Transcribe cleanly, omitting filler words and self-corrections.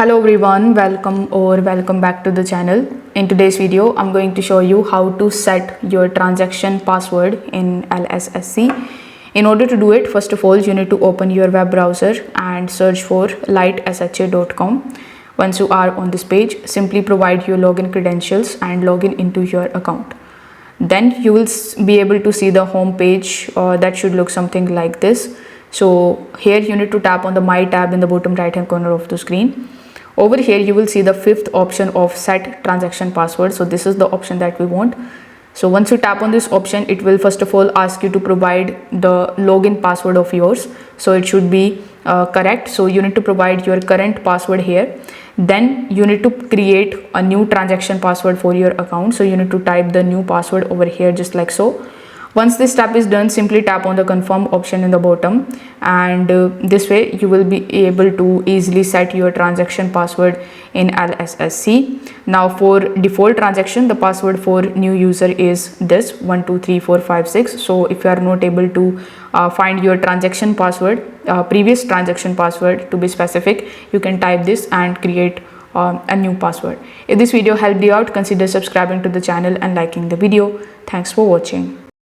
Hello everyone, welcome back to the channel. In today's video, I'm going to show you how to set your transaction password in LSSC. In order to do it, first of all, you need to open your web browser and search for lightsha.com. Once you are on this page, simply provide your login credentials and log in into your account. Then you will be able to see the home page that should look something like this. So here you need to tap on the My tab in the bottom right hand corner of the screen. Over here you will see the fifth option of set transaction password. So this is the option that we want. So once you tap on this option, it will first of all ask you to provide the login password of yours. So it should be correct. So you need to provide your current password here. Then you need to create a new transaction password for your account. So you need to type the new password over here just like so. Once this step is done, simply tap on the confirm option in the bottom, and this way you will be able to easily set your transaction password in LSSC. Now for default transaction, the password for new user is this 123456. So if you are not able to find your transaction password, previous transaction password to be specific, you can type this and create a new password. If this video helped you out, consider subscribing to the channel and liking the video. Thanks for watching.